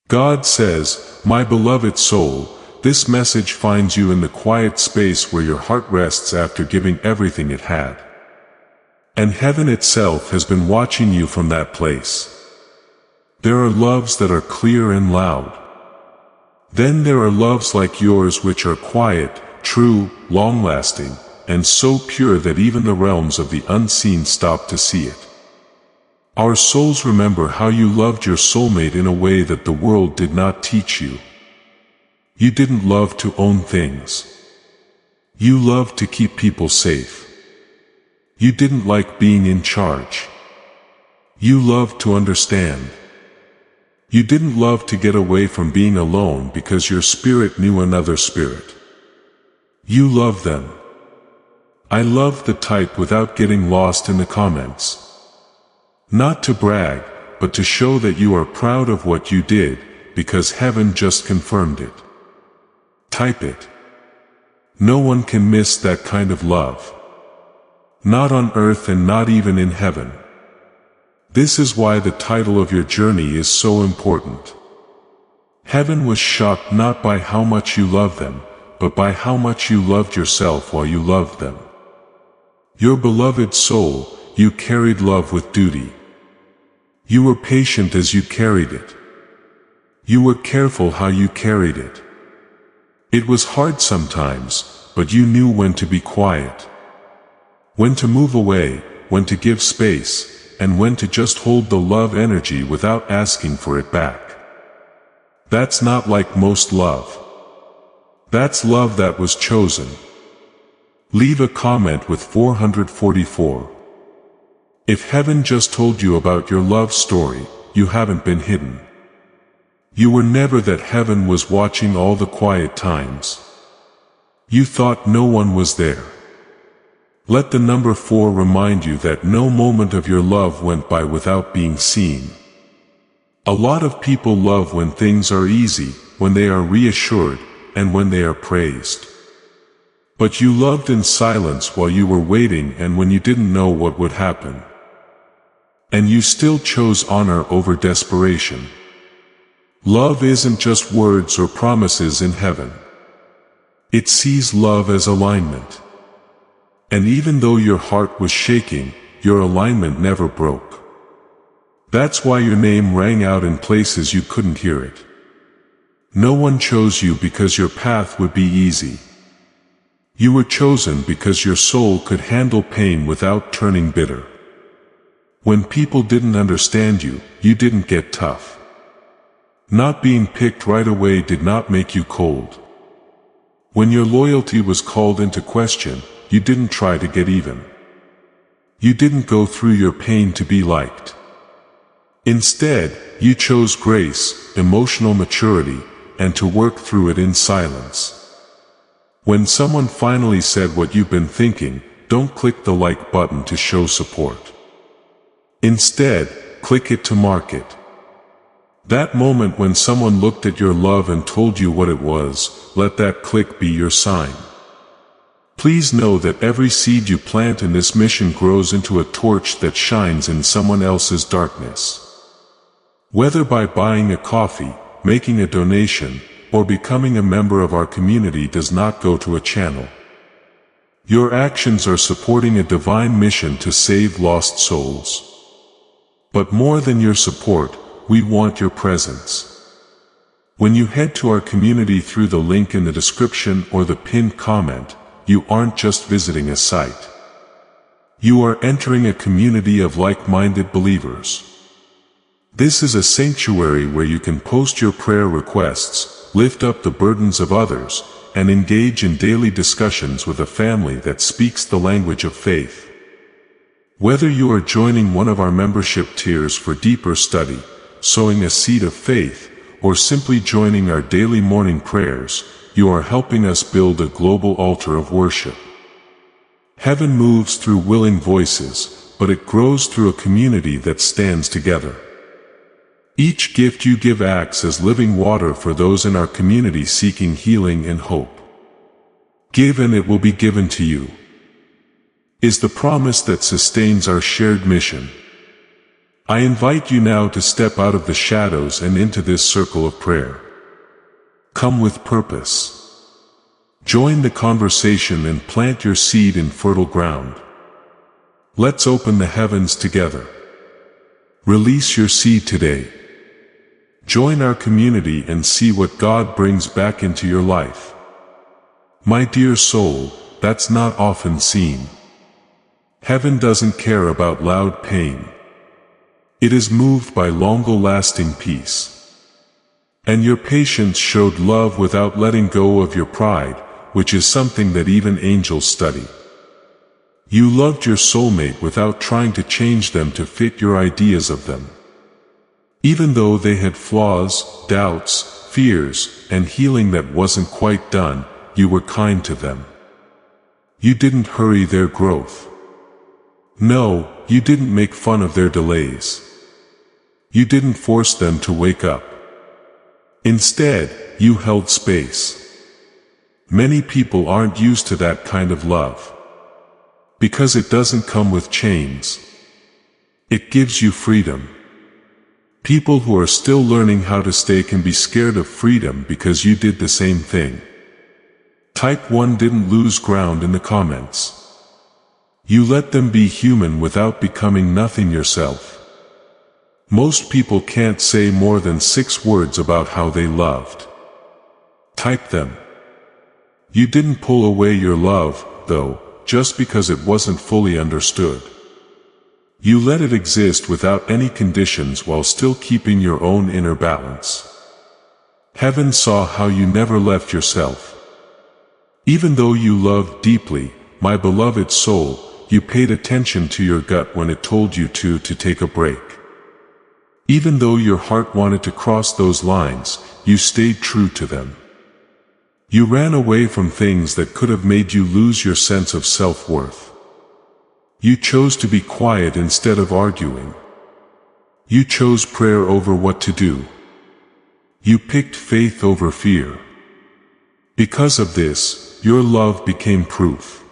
God says, "My beloved soul, this message finds you in the quiet space where your heart rests after giving everything it had. And heaven itself has been watching you from that place. There are loves that are clear and loud. Then there are loves like yours which are quiet, true, long-lasting, and so pure that even the realms of the unseen stop to see it. Our souls remember how you loved your soulmate in a way that the world did not teach you. You didn't love to own things. You loved to keep people safe. You didn't like being in charge. You loved to understand. You didn't love to get away from being alone because your spirit knew another spirit. You loved them. I loved the type without getting lost in the comments. Not to brag, but to show that you are proud of what you did, because heaven just confirmed it. Type it. No one can miss that kind of love. Not on earth and not even in heaven. This is why the title of your journey is so important. Heaven was shocked not by how much you loved them, but by how much you loved yourself while you loved them. Your beloved soul, you carried love with duty. You were patient as you carried it. You were careful how you carried it. It was hard sometimes, but you knew when to be quiet. When to move away, when to give space, and when to just hold the love energy without asking for it back. That's not like most love. That's love that was chosen. Leave a comment with 444. If heaven just told you about your love story, you haven't been hidden. You were never that heaven was watching all the quiet times. You thought no one was there. Let the number 4 remind you that no moment of your love went by without being seen. A lot of people love when things are easy, when they are reassured, and when they are praised. But you loved in silence while you were waiting and when you didn't know what would happen. And you still chose honor over desperation. Love isn't just words or promises in heaven. It sees love as alignment. And even though your heart was shaking, your alignment never broke. That's why your name rang out in places you couldn't hear it. No one chose you because your path would be easy. You were chosen because your soul could handle pain without turning bitter. When people didn't understand you, you didn't get tough. Not being picked right away did not make you cold. When your loyalty was called into question, you didn't try to get even. You didn't go through your pain to be liked. Instead, you chose grace, emotional maturity, and to work through it in silence. When someone finally said what you've been thinking, don't click the like button to show support. Instead, click it to mark it. That moment when someone looked at your love and told you what it was, let that click be your sign. Please know that every seed you plant in this mission grows into a torch that shines in someone else's darkness. Whether by buying a coffee, making a donation, or becoming a member of our community does not go to a channel. Your actions are supporting a divine mission to save lost souls. But more than your support, we want your presence. When you head to our community through the link in the description or the pinned comment, you aren't just visiting a site. You are entering a community of like-minded believers. This is a sanctuary where you can post your prayer requests, lift up the burdens of others, and engage in daily discussions with a family that speaks the language of faith. Whether you are joining one of our membership tiers for deeper study, sowing a seed of faith, or simply joining our daily morning prayers, you are helping us build a global altar of worship. Heaven moves through willing voices, but it grows through a community that stands together. Each gift you give acts as living water for those in our community seeking healing and hope. Give and it will be given to you, is the promise that sustains our shared mission. I invite you now to step out of the shadows and into this circle of prayer. Come with purpose. Join the conversation and plant your seed in fertile ground. Let's open the heavens together. Release your seed today. Join our community and see what God brings back into your life. My dear soul, that's not often seen. Heaven doesn't care about loud pain. It is moved by long-lasting peace. And your patience showed love without letting go of your pride, which is something that even angels study. You loved your soulmate without trying to change them to fit your ideas of them. Even though they had flaws, doubts, fears, and healing that wasn't quite done, you were kind to them. You didn't hurry their growth. No, you didn't make fun of their delays. You didn't force them to wake up. Instead, you held space. Many people aren't used to that kind of love. Because it doesn't come with chains. It gives you freedom. People who are still learning how to stay can be scared of freedom because you did the same thing. Type 1 didn't lose ground in the comments. You let them be human without becoming nothing yourself. Most people can't say more than 6 words about how they loved. Type them. You didn't pull away your love, though, just because it wasn't fully understood. You let it exist without any conditions while still keeping your own inner balance. Heaven saw how you never left yourself. Even though you loved deeply, my beloved soul, you paid attention to your gut when it told you to take a break. Even though your heart wanted to cross those lines, you stayed true to them. You ran away from things that could have made you lose your sense of self-worth. You chose to be quiet instead of arguing. You chose prayer over what to do. You picked faith over fear. Because of this, your love became proof.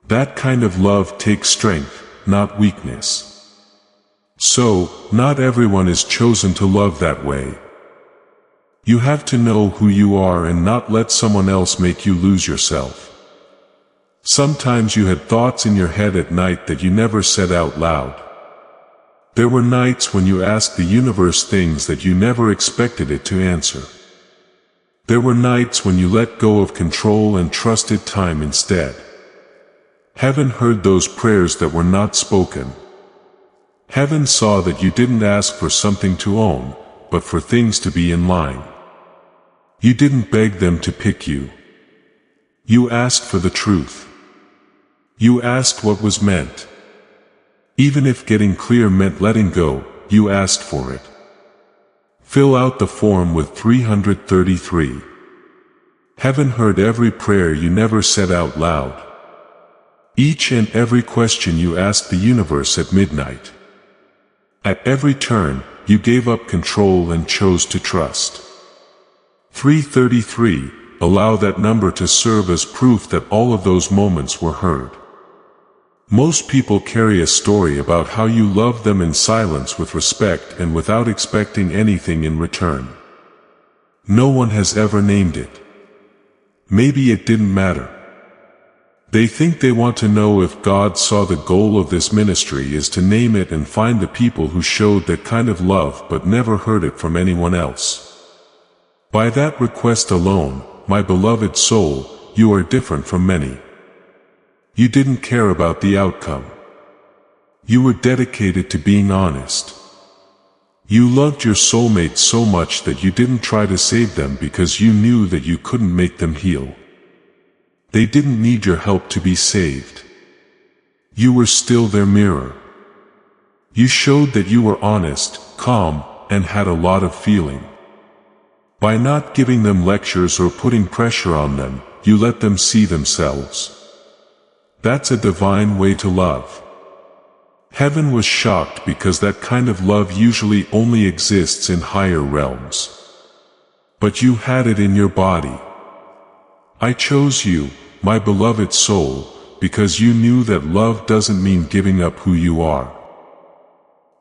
That kind of love takes strength, not weakness. So, not everyone is chosen to love that way. You have to know who you are and not let someone else make you lose yourself. Sometimes you had thoughts in your head at night that you never said out loud. There were nights when you asked the universe things that you never expected it to answer. There were nights when you let go of control and trusted time instead. Heaven heard those prayers that were not spoken. Heaven saw that you didn't ask for something to own, but for things to be in line. You didn't beg them to pick you. You asked for the truth. You asked what was meant. Even if getting clear meant letting go, you asked for it. Fill out the form with 333. Heaven heard every prayer you never said out loud. Each and every question you asked the universe at midnight. At every turn, you gave up control and chose to trust. 333, allow that number to serve as proof that all of those moments were heard. Most people carry a story about how you loved them in silence with respect and without expecting anything in return. No one has ever named it. Maybe it didn't matter. They think they want to know if God saw the goal of this ministry is to name it and find the people who showed that kind of love but never heard it from anyone else. By that request alone, my beloved soul, you are different from many. You didn't care about the outcome. You were dedicated to being honest. You loved your soulmate so much that you didn't try to save them because you knew that you couldn't make them heal. They didn't need your help to be saved. You were still their mirror. You showed that you were honest, calm, and had a lot of feeling. By not giving them lectures or putting pressure on them, you let them see themselves. That's a divine way to love. Heaven was shocked because that kind of love usually only exists in higher realms. But you had it in your body. I chose you, my beloved soul, because you knew that love doesn't mean giving up who you are.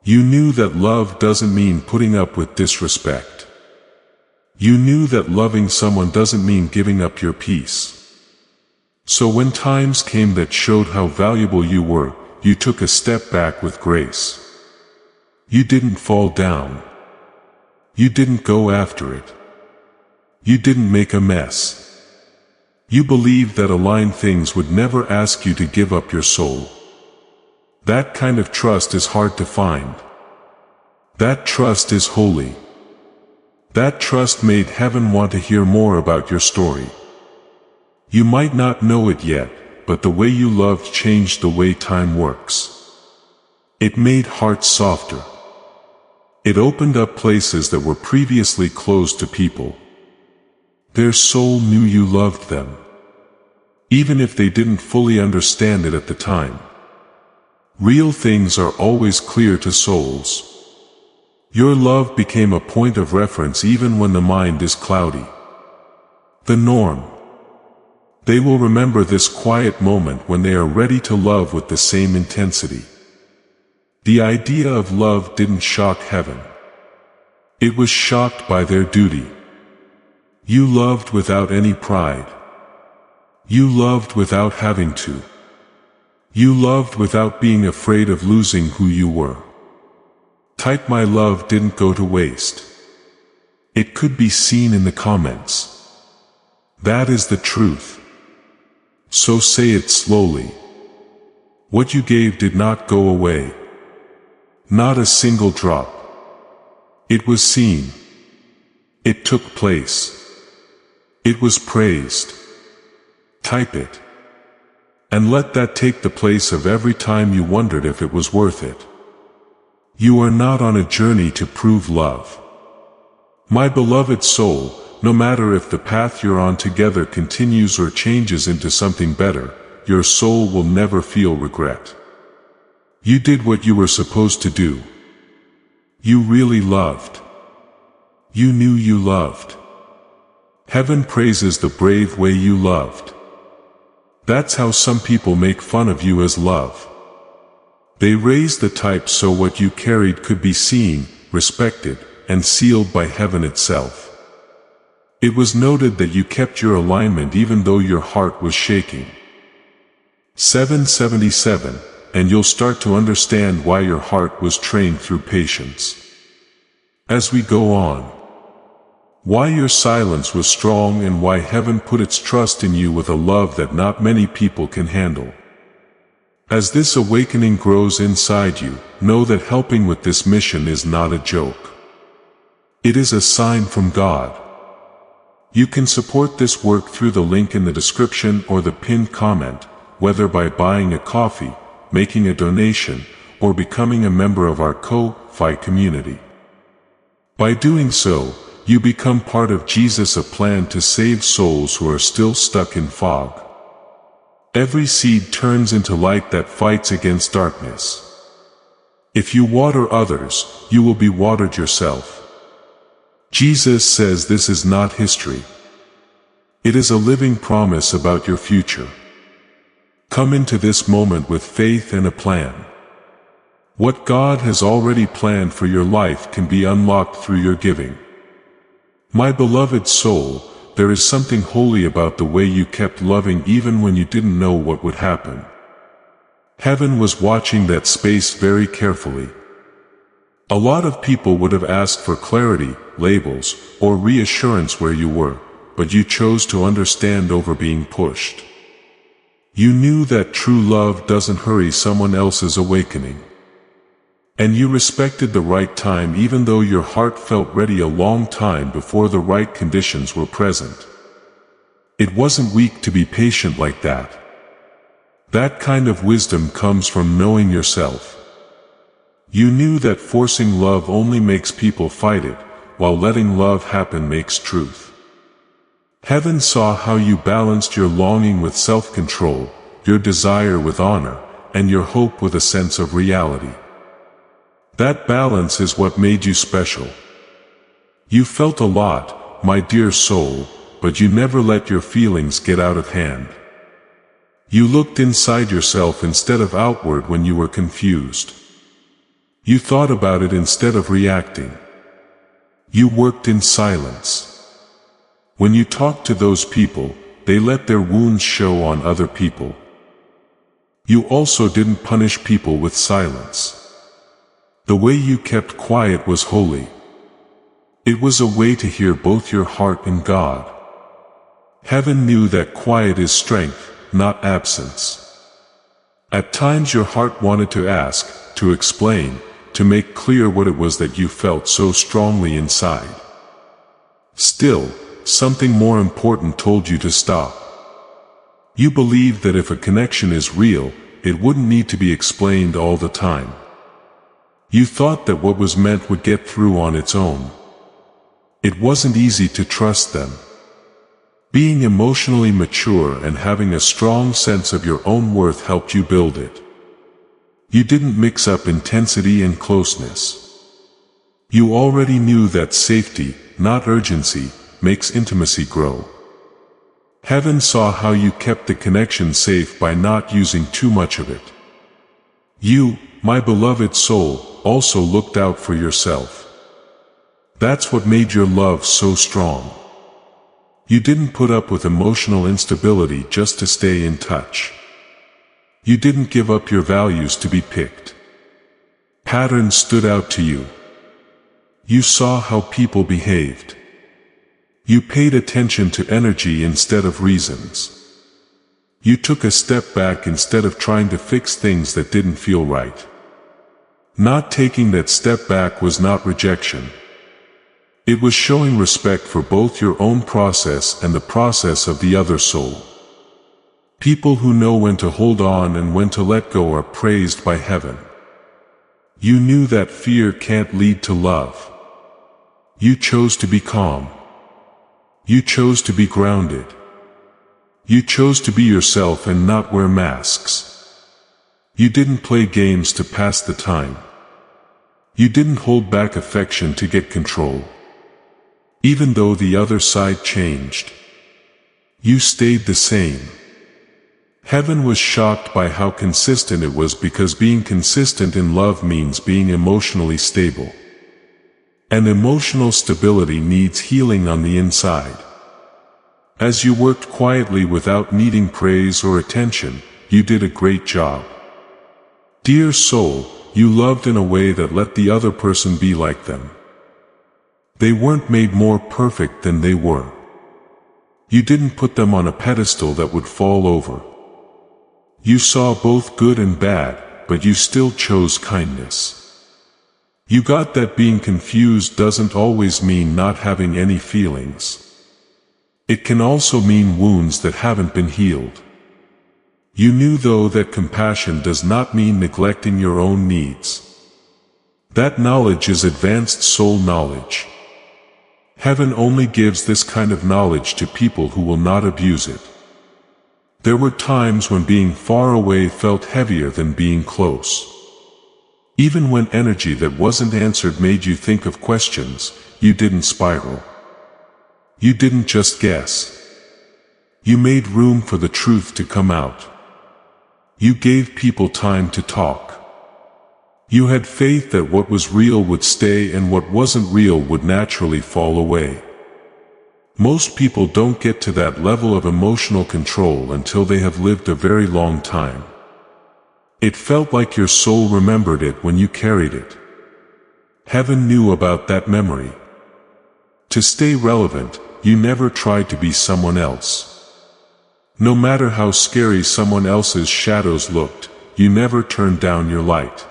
You knew that love doesn't mean putting up with disrespect. You knew that loving someone doesn't mean giving up your peace. So when times came that showed how valuable you were, you took a step back with grace. You didn't fall down. You didn't go after it. You didn't make a mess. You believed that aligned things would never ask you to give up your soul. That kind of trust is hard to find. That trust is holy. That trust made heaven want to hear more about your story. You might not know it yet, but the way you loved changed the way time works. It made hearts softer. It opened up places that were previously closed to people. Their soul knew you loved them, even if they didn't fully understand it at the time. Real things are always clear to souls. Your love became a point of reference even when the mind is cloudy. The norm. They will remember this quiet moment when they are ready to love with the same intensity. The idea of love didn't shock heaven. It was shocked by their duty. You loved without any pride. You loved without having to. You loved without being afraid of losing who you were. Type "My love didn't go to waste." It could be seen in the comments. That is the truth. So say it slowly. What you gave did not go away. Not a single drop. It was seen. It took place. It was praised. Type it. And let that take the place of every time you wondered if it was worth it. You are not on a journey to prove love. My beloved soul, no matter if the path you're on together continues or changes into something better, your soul will never feel regret. You did what you were supposed to do. You really loved. You knew you loved. Heaven praises the brave way you loved. That's how some people make fun of you as love. They raise the type so what you carried could be seen, respected, and sealed by heaven itself. It was noted that you kept your alignment even though your heart was shaking. 777, and you'll start to understand why your heart was trained through patience. As we go on, why your silence was strong and why heaven put its trust in you with a love that not many people can handle. As this awakening grows inside you, know that helping with this mission is not a joke. It is a sign from God. You can support this work through the link in the description or the pinned comment, whether by buying a coffee, making a donation, or becoming a member of our Ko-Fi community. By doing so, you become part of Jesus' plan to save souls who are still stuck in fog. Every seed turns into light that fights against darkness. If you water others, you will be watered yourself. Jesus says this is not history. It is a living promise about your future. Come into this moment with faith and a plan. What God has already planned for your life can be unlocked through your giving. My beloved soul, there is something holy about the way you kept loving even when you didn't know what would happen. Heaven was watching that space very carefully. A lot of people would have asked for clarity, labels, or reassurance where you were, but you chose to understand over being pushed. You knew that true love doesn't hurry someone else's awakening. And you respected the right time even though your heart felt ready a long time before the right conditions were present. It wasn't weak to be patient like that. That kind of wisdom comes from knowing yourself. You knew that forcing love only makes people fight it, while letting love happen makes truth. Heaven saw how you balanced your longing with self-control, your desire with honor, and your hope with a sense of reality. That balance is what made you special. You felt a lot, my dear soul, but you never let your feelings get out of hand. You looked inside yourself instead of outward when you were confused. You thought about it instead of reacting. You worked in silence. When you talked to those people, they let their wounds show on other people. You also didn't punish people with silence. The way you kept quiet was holy. It was a way to hear both your heart and God. Heaven knew that quiet is strength, not absence. At times your heart wanted to ask, to explain, to make clear what it was that you felt so strongly inside. Still, something more important told you to stop. You believed that if a connection is real, it wouldn't need to be explained all the time. You thought that what was meant would get through on its own. It wasn't easy to trust them. Being emotionally mature and having a strong sense of your own worth helped you build it. You didn't mix up intensity and closeness. You already knew that safety, not urgency, makes intimacy grow. Heaven saw how you kept the connection safe by not using too much of it. You, my beloved soul, also looked out for yourself. That's what made your love so strong. You didn't put up with emotional instability just to stay in touch. You didn't give up your values to be picked. Patterns stood out to you. You saw how people behaved. You paid attention to energy instead of reasons. You took a step back instead of trying to fix things that didn't feel right. Not taking that step back was not rejection. It was showing respect for both your own process and the process of the other soul. People who know when to hold on and when to let go are praised by heaven. You knew that fear can't lead to love. You chose to be calm. You chose to be grounded. You chose to be yourself and not wear masks. You didn't play games to pass the time. You didn't hold back affection to get control. Even though the other side changed, you stayed the same. Heaven was shocked by how consistent it was, because being consistent in love means being emotionally stable. And emotional stability needs healing on the inside. As you worked quietly without needing praise or attention, you did a great job. Dear soul, you loved in a way that let the other person be like them. They weren't made more perfect than they were. You didn't put them on a pedestal that would fall over. You saw both good and bad, but you still chose kindness. You got that being confused doesn't always mean not having any feelings. It can also mean wounds that haven't been healed. You knew though that compassion does not mean neglecting your own needs. That knowledge is advanced soul knowledge. Heaven only gives this kind of knowledge to people who will not abuse it. There were times when being far away felt heavier than being close. Even when energy that wasn't answered made you think of questions, you didn't spiral. You didn't just guess. You made room for the truth to come out. You gave people time to talk. You had faith that what was real would stay and what wasn't real would naturally fall away. Most people don't get to that level of emotional control until they have lived a very long time. It felt like your soul remembered it when you carried it. Heaven knew about that memory. To stay relevant, you never tried to be someone else. No matter how scary someone else's shadows looked, you never turned down your light.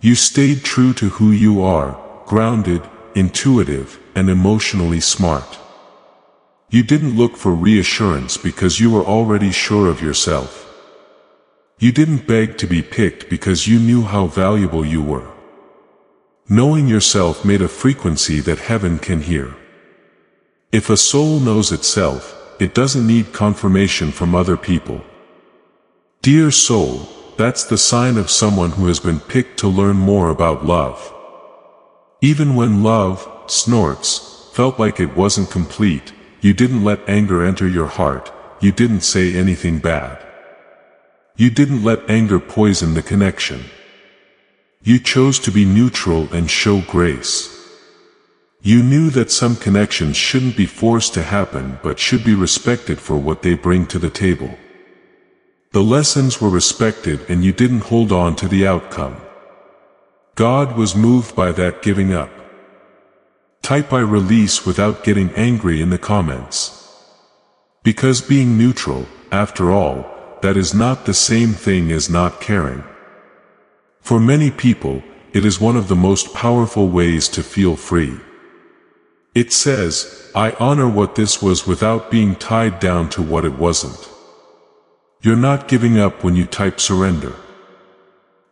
You stayed true to who you are, grounded, intuitive, and emotionally smart. You didn't look for reassurance because you were already sure of yourself. You didn't beg to be picked because you knew how valuable you were. Knowing yourself made a frequency that heaven can hear. If a soul knows itself, it doesn't need confirmation from other people. Dear soul, that's the sign of someone who has been picked to learn more about love. Even when love, snorts, felt like it wasn't complete, you didn't let anger enter your heart, you didn't say anything bad. You didn't let anger poison the connection. You chose to be neutral and show grace. You knew that some connections shouldn't be forced to happen but should be respected for what they bring to the table. The lessons were respected and you didn't hold on to the outcome. God was moved by that giving up. Type "I release" without getting angry in the comments. Because being neutral, after all, that is not the same thing as not caring. For many people, it is one of the most powerful ways to feel free. It says, "I honor what this was without being tied down to what it wasn't." You're not giving up when you type surrender.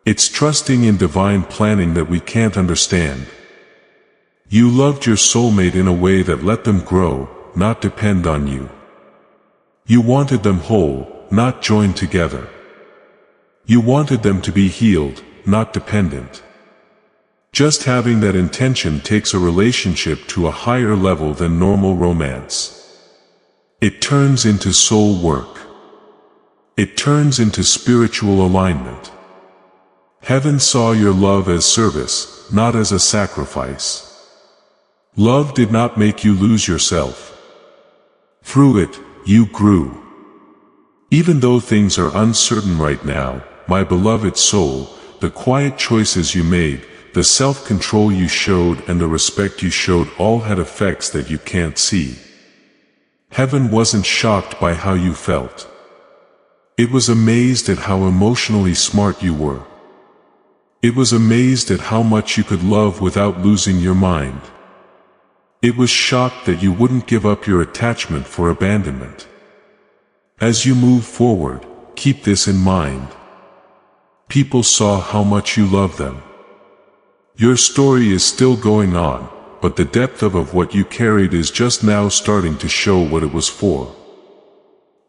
It's trusting in divine planning that we can't understand. You loved your soulmate in a way that let them grow, not depend on you. You wanted them whole, not joined together. You wanted them to be healed, not dependent. Just having that intention takes a relationship to a higher level than normal romance. It turns into soul work. It turns into spiritual alignment. Heaven saw your love as service, not as a sacrifice. Love did not make you lose yourself. Through it, you grew. Even though things are uncertain right now, my beloved soul, the quiet choices you made, the self-control you showed and the respect you showed all had effects that you can't see. Heaven wasn't shocked by how you felt. It was amazed at how emotionally smart you were. It was amazed at how much you could love without losing your mind. It was shocked that you wouldn't give up your attachment for abandonment. As you move forward, keep this in mind. People saw how much you love them. Your story is still going on, but the depth of what you carried is just now starting to show what it was for.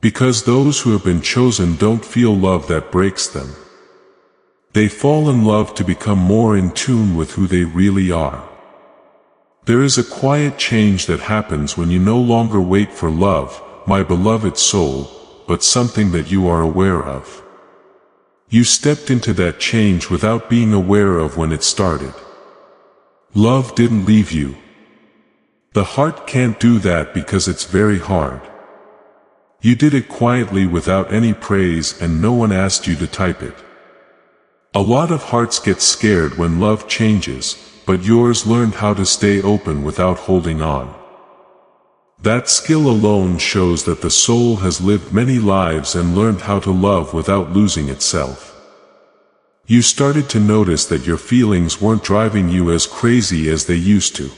Because those who have been chosen don't feel love that breaks them. They fall in love to become more in tune with who they really are. There is a quiet change that happens when you no longer wait for love, my beloved soul, but something that you are aware of. You stepped into that change without being aware of when it started. Love didn't leave you. The heart can't do that because it's very hard. You did it quietly without any praise and no one asked you to type it. A lot of hearts get scared when love changes, but yours learned how to stay open without holding on. That skill alone shows that the soul has lived many lives and learned how to love without losing itself. You started to notice that your feelings weren't driving you as crazy as they used to.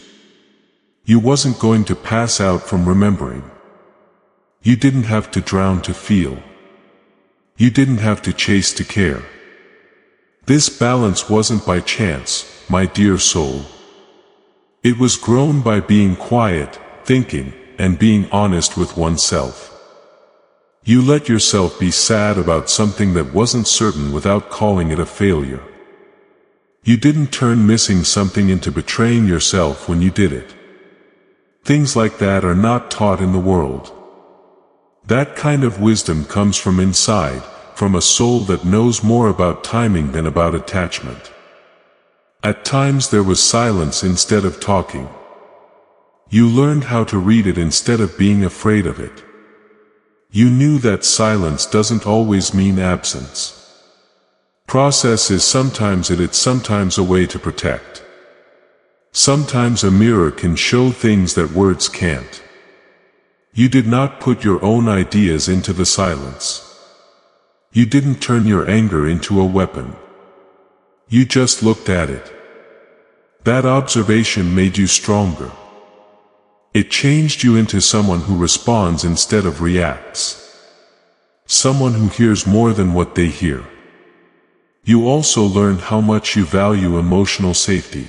You wasn't going to pass out from remembering. You didn't have to drown to feel. You didn't have to chase to care. This balance wasn't by chance, my dear soul. It was grown by being quiet, thinking, and being honest with oneself. You let yourself be sad about something that wasn't certain without calling it a failure. You didn't turn missing something into betraying yourself when you did it. Things like that are not taught in the world. That kind of wisdom comes from inside, from a soul that knows more about timing than about attachment. At times there was silence instead of talking. You learned how to read it instead of being afraid of it. You knew that silence doesn't always mean absence. Process is sometimes it's sometimes a way to protect. Sometimes a mirror can show things that words can't. You did not put your own ideas into the silence. You didn't turn your anger into a weapon. You just looked at it. That observation made you stronger. It changed you into someone who responds instead of reacts. Someone who hears more than what they hear. You also learned how much you value emotional safety.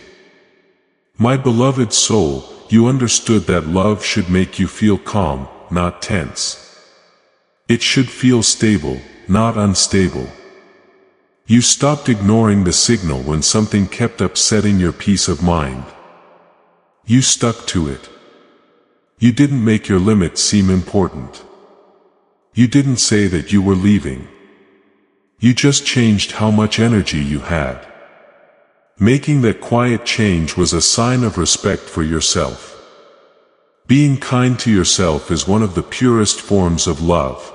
My beloved soul, you understood that love should make you feel calm, not tense. It should feel stable, not unstable. You stopped ignoring the signal when something kept upsetting your peace of mind. You stuck to it. You didn't make your limits seem important. You didn't say that you were leaving. You just changed how much energy you had. Making that quiet change was a sign of respect for yourself. Being kind to yourself is one of the purest forms of love.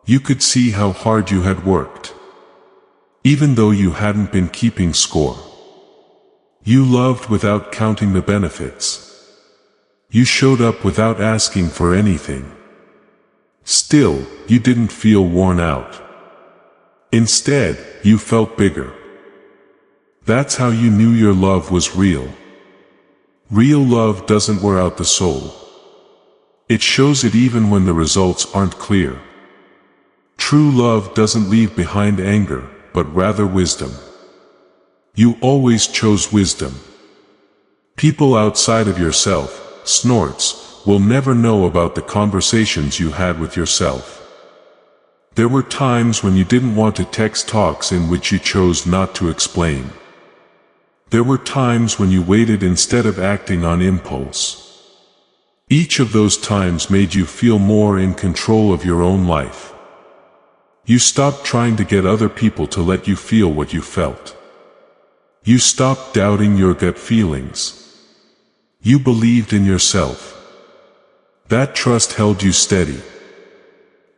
You could see how hard you had worked, even though you hadn't been keeping score. You loved without counting the benefits. You showed up without asking for anything. Still, you didn't feel worn out. Instead, you felt bigger. That's how you knew your love was real. Real love doesn't wear out the soul. It shows it even when the results aren't clear. True love doesn't leave behind anger, but rather wisdom. You always chose wisdom. People outside of yourself, snorts, will never know about the conversations you had with yourself. There were times when you didn't want to text talks in which you chose not to explain. There were times when you waited instead of acting on impulse. Each of those times made you feel more in control of your own life. You stopped trying to get other people to let you feel what you felt. You stopped doubting your gut feelings. You believed in yourself. That trust held you steady.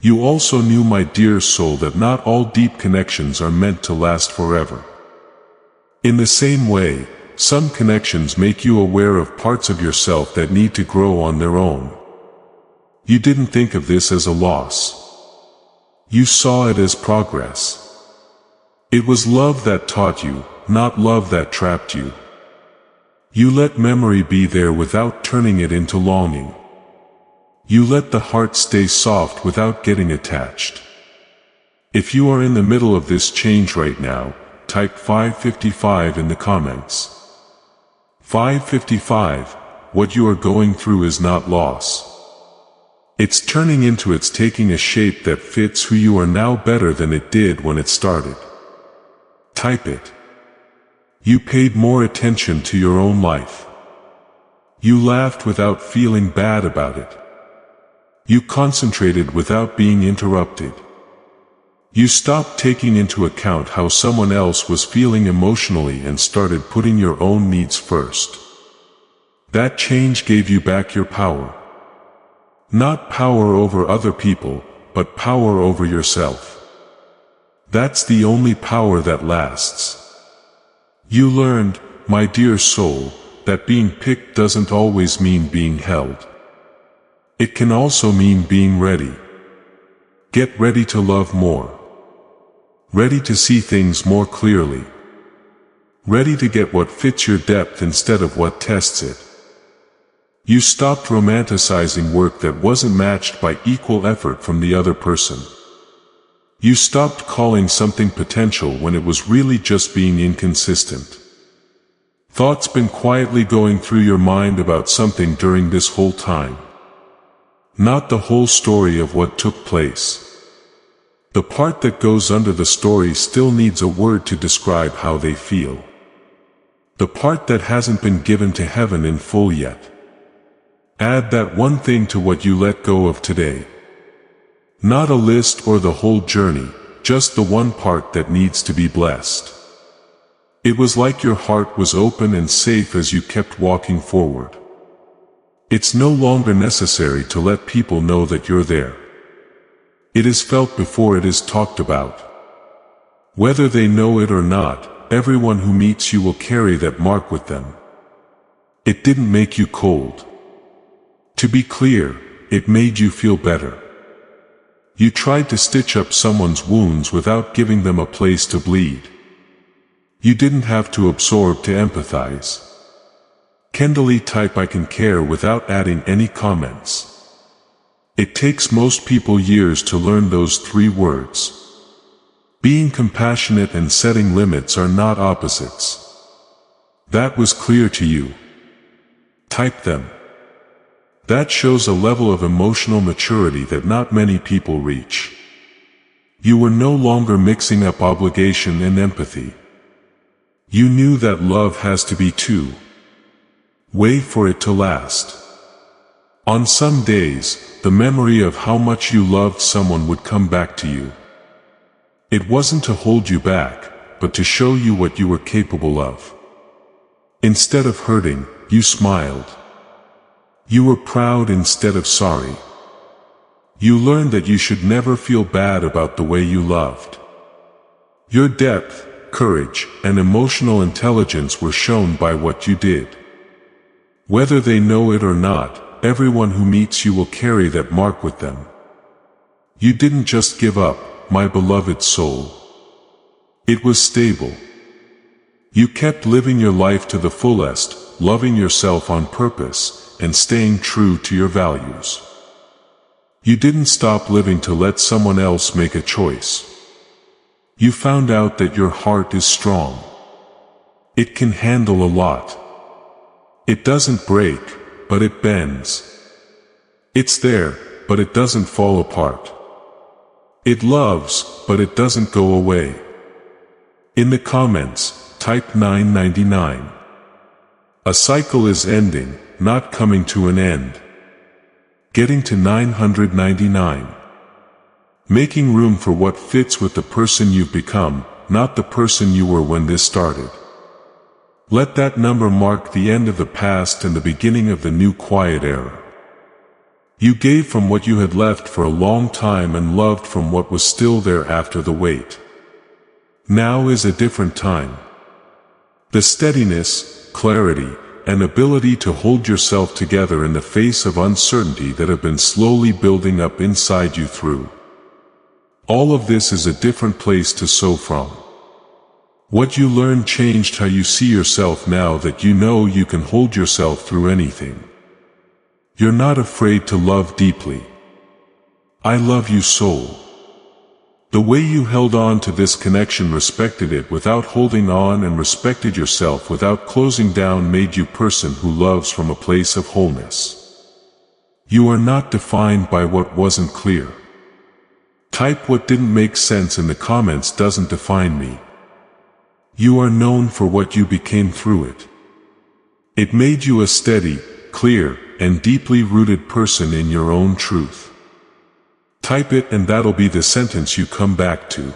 You also knew, my dear soul, that not all deep connections are meant to last forever. In the same way, some connections make you aware of parts of yourself that need to grow on their own. You didn't think of this as a loss. You saw it as progress. It was love that taught you, not love that trapped you. You let memory be there without turning it into longing. You let the heart stay soft without getting attached. If you are in the middle of this change right now, type 555 in the comments. 555, what you are going through is not loss. It's turning into, it's taking a shape that fits who you are now better than it did when it started. Type it. You paid more attention to your own life. You laughed without feeling bad about it. You concentrated without being interrupted. You stopped taking into account how someone else was feeling emotionally and started putting your own needs first. That change gave you back your power. Not power over other people, but power over yourself. That's the only power that lasts. You learned, my dear soul, that being picked doesn't always mean being held. It can also mean being ready. Get ready to love more. Ready to see things more clearly. Ready to get what fits your depth instead of what tests it. You stopped romanticizing work that wasn't matched by equal effort from the other person. You stopped calling something potential when it was really just being inconsistent. Thoughts been quietly going through your mind about something during this whole time. Not the whole story of what took place. The part that goes under the story still needs a word to describe how they feel. The part that hasn't been given to heaven in full yet. Add that one thing to what you let go of today. Not a list or the whole journey, just the one part that needs to be blessed. It was like your heart was open and safe as you kept walking forward. It's no longer necessary to let people know that you're there. It is felt before it is talked about. Whether they know it or not, everyone who meets you will carry that mark with them. It didn't make you cold. To be clear, it made you feel better. You tried to stitch up someone's wounds without giving them a place to bleed. You didn't have to absorb to empathize. Kendally type I can care without adding any comments. It takes most people years to learn those 3 words. Being compassionate and setting limits are not opposites. That was clear to you. Type them. That shows a level of emotional maturity that not many people reach. You were no longer mixing up obligation and empathy. You knew that love has to be two way for it to last. On some days, the memory of how much you loved someone would come back to you. It wasn't to hold you back, but to show you what you were capable of. Instead of hurting, you smiled. You were proud instead of sorry. You learned that you should never feel bad about the way you loved. Your depth, courage, and emotional intelligence were shown by what you did. Whether they know it or not, everyone who meets you will carry that mark with them. You didn't just give up, my beloved soul. It was stable. You kept living your life to the fullest, loving yourself on purpose, and staying true to your values. You didn't stop living to let someone else make a choice. You found out that your heart is strong. It can handle a lot. It doesn't break, but it bends. It's there, but it doesn't fall apart. It loves, but it doesn't go away. In the comments, type 999. A cycle is ending, not coming to an end. Getting to 999. Making room for what fits with the person you've become, not the person you were when this started. Let that number mark the end of the past and the beginning of the new quiet era. You gave from what you had left for a long time and loved from what was still there after the wait. Now is a different time. The steadiness, clarity, and ability to hold yourself together in the face of uncertainty that have been slowly building up inside you through. All of this is a different place to sow from. What you learned changed how you see yourself now that you know you can hold yourself through anything. You're not afraid to love deeply. I love you, soul. The way you held on to this connection, respected it without holding on, and respected yourself without closing down made you person who loves from a place of wholeness. You are not defined by what wasn't clear. Type what didn't make sense in the comments. Doesn't define me. You are known for what you became through it. It made you a steady, clear, and deeply rooted person in your own truth. Type it and that'll be the sentence you come back to.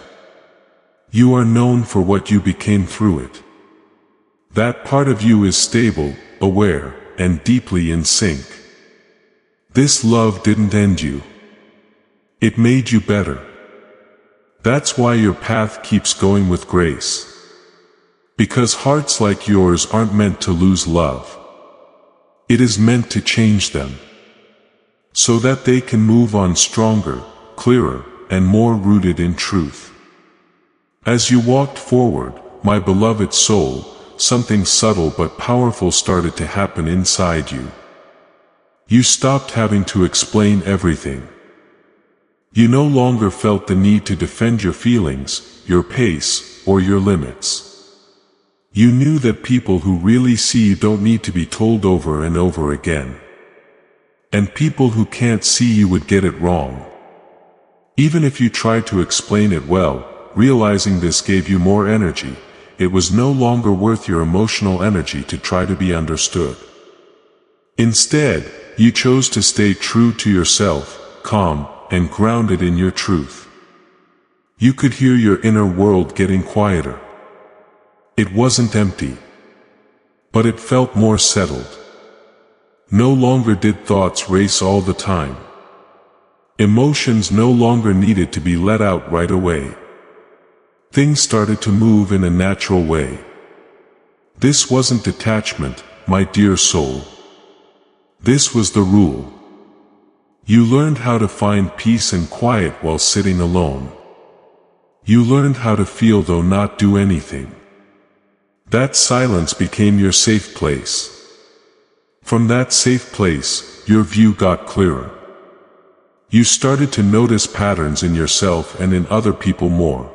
You are known for what you became through it. That part of you is stable, aware, and deeply in sync. This love didn't end you. It made you better. That's why your path keeps going with grace. Because hearts like yours aren't meant to lose love. It is meant to change them, so that they can move on stronger, clearer, and more rooted in truth. As you walked forward, my beloved soul, something subtle but powerful started to happen inside you. You stopped having to explain everything. You no longer felt the need to defend your feelings, your pace, or your limits. You knew that people who really see you don't need to be told over and over again. And people who can't see you would get it wrong. Even if you tried to explain it well, realizing this gave you more energy. It was no longer worth your emotional energy to try to be understood. Instead, you chose to stay true to yourself, calm, and grounded in your truth. You could hear your inner world getting quieter. It wasn't empty, but it felt more settled. No longer did thoughts race all the time. Emotions no longer needed to be let out right away. Things started to move in a natural way. This wasn't detachment, my dear soul. This was the rule. You learned how to find peace and quiet while sitting alone. You learned how to feel though not do anything. That silence became your safe place. From that safe place, your view got clearer. You started to notice patterns in yourself and in other people more.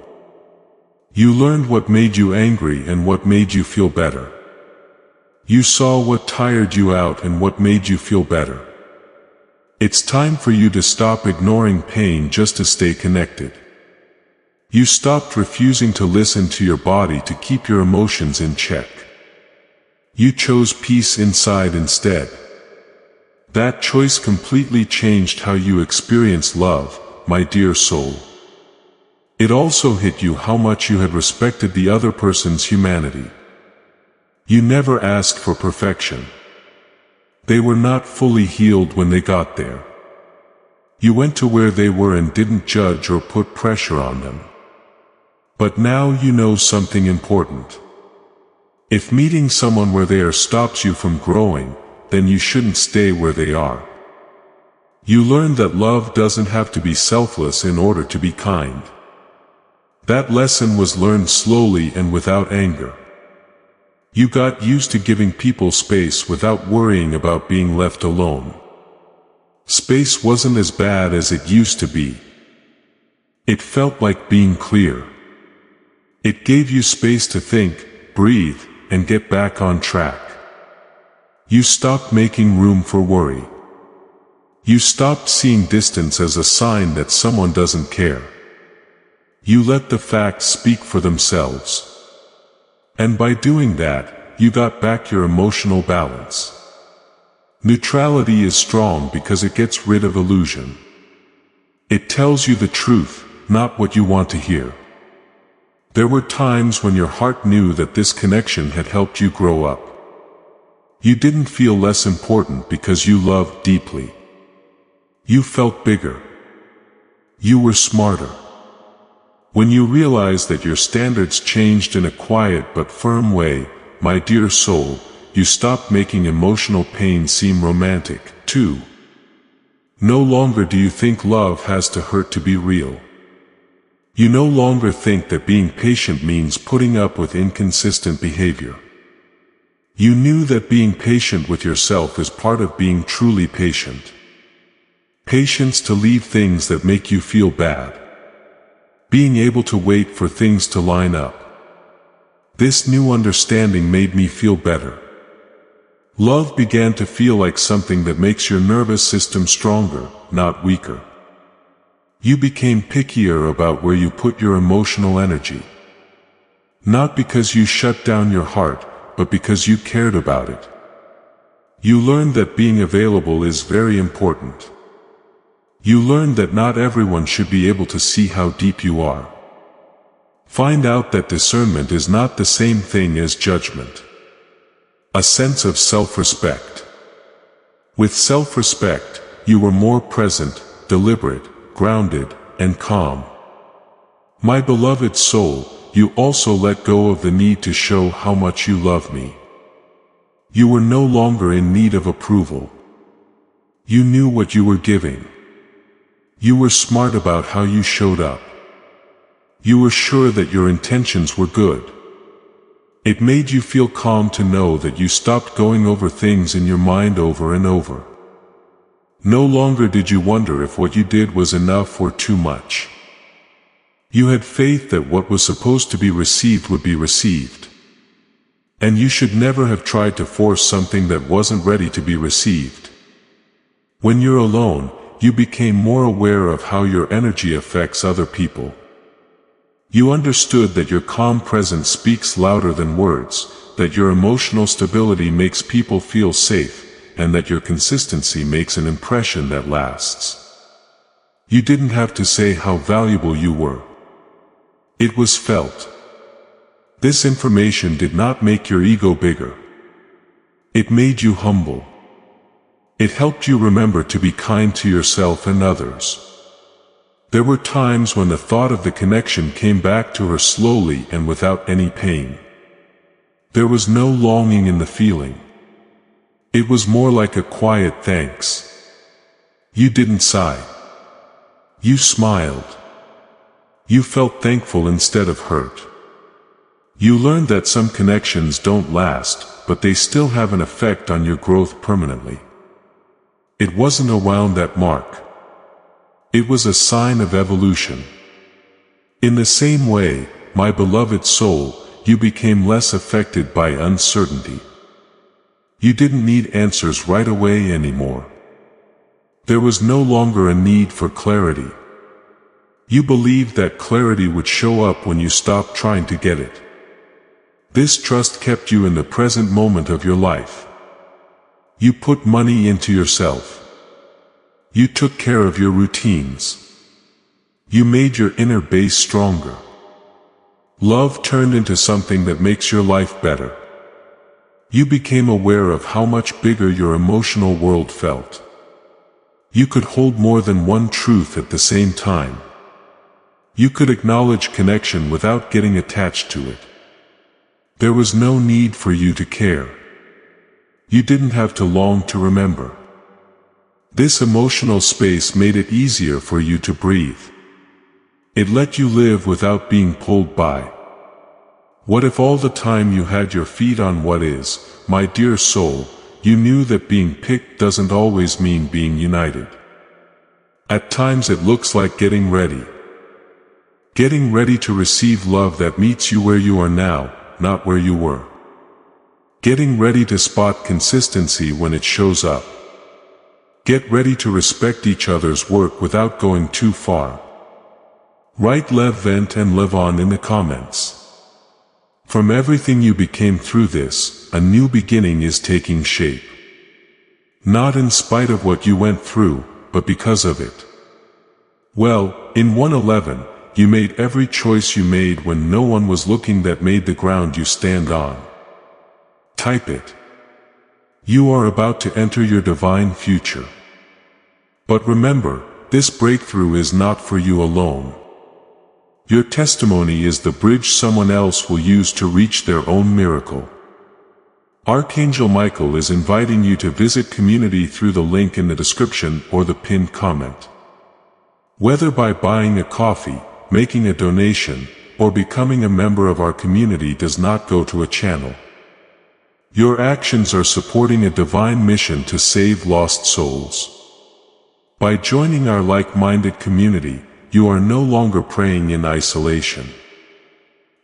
You learned what made you angry and what made you feel better. You saw what tired you out and what made you feel better. It's time for you to stop ignoring pain just to stay connected. You stopped refusing to listen to your body to keep your emotions in check. You chose peace inside instead. That choice completely changed how you experience love, my dear soul. It also hit you how much you had respected the other person's humanity. You never asked for perfection. They were not fully healed when they got there. You went to where they were and didn't judge or put pressure on them. But now you know something important. If meeting someone where they are stops you from growing, then you shouldn't stay where they are. You learned that love doesn't have to be selfless in order to be kind. That lesson was learned slowly and without anger. You got used to giving people space without worrying about being left alone. Space wasn't as bad as it used to be. It felt like being clear. It gave you space to think, breathe, and get back on track. You stopped making room for worry. You stopped seeing distance as a sign that someone doesn't care. You let the facts speak for themselves. And by doing that, you got back your emotional balance. Neutrality is strong because it gets rid of illusion. It tells you the truth, not what you want to hear. There were times when your heart knew that this connection had helped you grow up. You didn't feel less important because you loved deeply. You felt bigger. You were smarter. When you realized that your standards changed in a quiet but firm way, my dear soul, you stopped making emotional pain seem romantic, too. No longer do you think love has to hurt to be real. You no longer think that being patient means putting up with inconsistent behavior. You knew that being patient with yourself is part of being truly patient. Patience to leave things that make you feel bad. Being able to wait for things to line up. This new understanding made me feel better. Love began to feel like something that makes your nervous system stronger, not weaker. You became pickier about where you put your emotional energy. Not because you shut down your heart, but because you cared about it. You learned that being available is very important. You learned that not everyone should be able to see how deep you are. Find out that discernment is not the same thing as judgment. A sense of self-respect. With self-respect, you were more present, deliberate, grounded, and calm. My beloved soul, you also let go of the need to show how much you love me. You were no longer in need of approval. You knew what you were giving. You were smart about how you showed up. You were sure that your intentions were good. It made you feel calm to know that you stopped going over things in your mind over and over. No longer did you wonder if what you did was enough or too much. You had faith that what was supposed to be received would be received. And you should never have tried to force something that wasn't ready to be received. When you're alone, you became more aware of how your energy affects other people. You understood that your calm presence speaks louder than words, that your emotional stability makes people feel safe, and that your consistency makes an impression that lasts. You didn't have to say how valuable you were. It was felt. This information did not make your ego bigger. It made you humble. It helped you remember to be kind to yourself and others. There were times when the thought of the connection came back to her slowly and without any pain. There was no longing in the feeling. It was more like a quiet thanks. You didn't sigh. You smiled. You felt thankful instead of hurt. You learned that some connections don't last, but they still have an effect on your growth permanently. It wasn't around that mark. It was a sign of evolution. In the same way, my beloved soul, you became less affected by uncertainty. You didn't need answers right away anymore. There was no longer a need for clarity. You believed that clarity would show up when you stopped trying to get it. This trust kept you in the present moment of your life. You put money into yourself. You took care of your routines. You made your inner base stronger. Love turned into something that makes your life better. You became aware of how much bigger your emotional world felt. You could hold more than one truth at the same time. You could acknowledge connection without getting attached to it. There was no need for you to care. You didn't have to long to remember. This emotional space made it easier for you to breathe. It let you live without being pulled by. What if all the time you had your feet on what is, my dear soul, you knew that being picked doesn't always mean being united. At times it looks like getting ready. Getting ready to receive love that meets you where you are now, not where you were. Getting ready to spot consistency when it shows up. Get ready to respect each other's work without going too far. Write Lev Vent and Live On in the comments. From everything you became through this, a new beginning is taking shape. Not in spite of what you went through, but because of it. Well, in 111, you made every choice you made when no one was looking that made the ground you stand on. Type it. You are about to enter your divine future. But remember, this breakthrough is not for you alone. Your testimony is the bridge someone else will use to reach their own miracle. Archangel Michael is inviting you to visit community through the link in the description or the pinned comment. Whether by buying a coffee, making a donation, or becoming a member of our community does not go to a channel. Your actions are supporting a divine mission to save lost souls. By joining our like-minded community, you are no longer praying in isolation.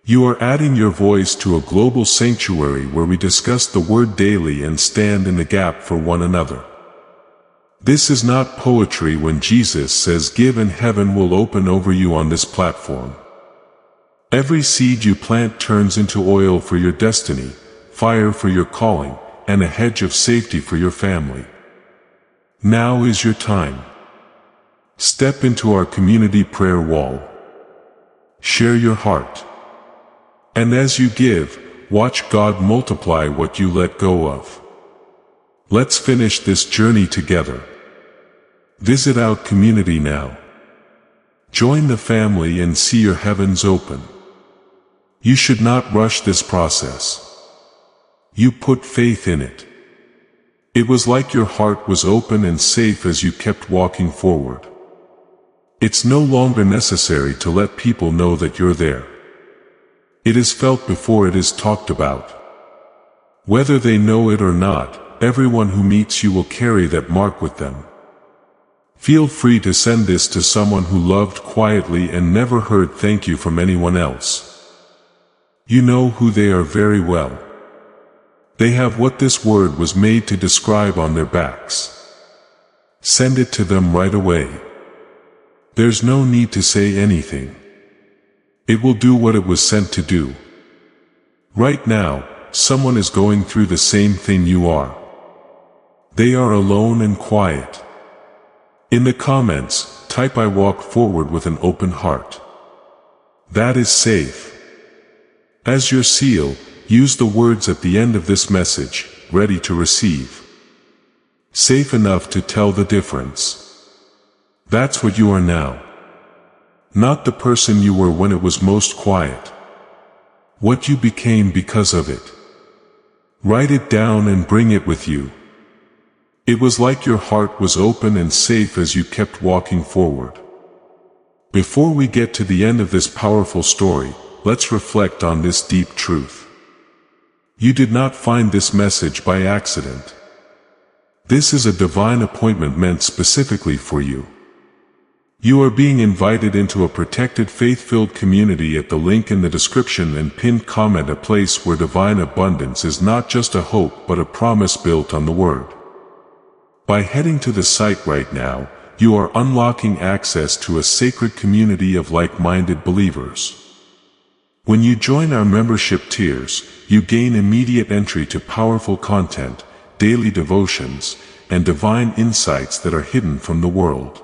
You are adding your voice to a global sanctuary where we discuss the Word daily and stand in the gap for one another. This is not poetry when Jesus says give and heaven will open over you on this platform. Every seed you plant turns into oil for your destiny, fire for your calling, and a hedge of safety for your family. Now is your time. Step into our community prayer wall. Share your heart. And as you give, watch God multiply what you let go of. Let's finish this journey together. Visit our community now. Join the family and see your heavens open. You should not rush this process. You put faith in it. It was like your heart was open and safe as you kept walking forward. It's no longer necessary to let people know that you're there. It is felt before it is talked about. Whether they know it or not, everyone who meets you will carry that mark with them. Feel free to send this to someone who loved quietly and never heard thank you from anyone else. You know who they are very well. They have what this word was made to describe on their backs. Send it to them right away. There's no need to say anything. It will do what it was sent to do. Right now, someone is going through the same thing you are. They are alone and quiet. In the comments, type I walk forward with an open heart. That is safe. As your seal, use the words at the end of this message, ready to receive. Safe enough to tell the difference. That's what you are now. Not the person you were when it was most quiet. What you became because of it. Write it down and bring it with you. It was like your heart was open and safe as you kept walking forward. Before we get to the end of this powerful story, let's reflect on this deep truth. You did not find this message by accident. This is a divine appointment meant specifically for you. You are being invited into a protected faith-filled community at the link in the description and pinned comment, a place where divine abundance is not just a hope but a promise built on the Word. By heading to the site right now, you are unlocking access to a sacred community of like-minded believers. When you join our membership tiers, you gain immediate entry to powerful content, daily devotions, and divine insights that are hidden from the world.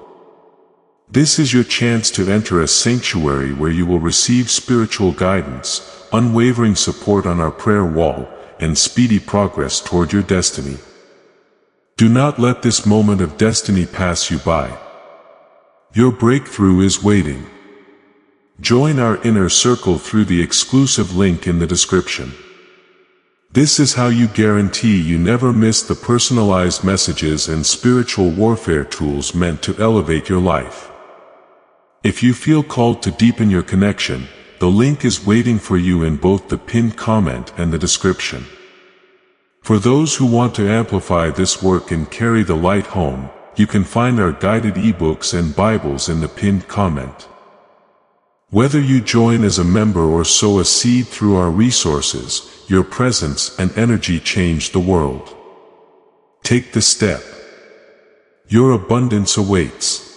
This is your chance to enter a sanctuary where you will receive spiritual guidance, unwavering support on our prayer wall, and speedy progress toward your destiny. Do not let this moment of destiny pass you by. Your breakthrough is waiting. Join our inner circle through the exclusive link in the description. This is how you guarantee you never miss the personalized messages and spiritual warfare tools meant to elevate your life. If you feel called to deepen your connection, the link is waiting for you in both the pinned comment and the description. For those who want to amplify this work and carry the light home, you can find our guided ebooks and Bibles in the pinned comment. Whether you join as a member or sow a seed through our resources, your presence and energy change the world. Take the step. Your abundance awaits.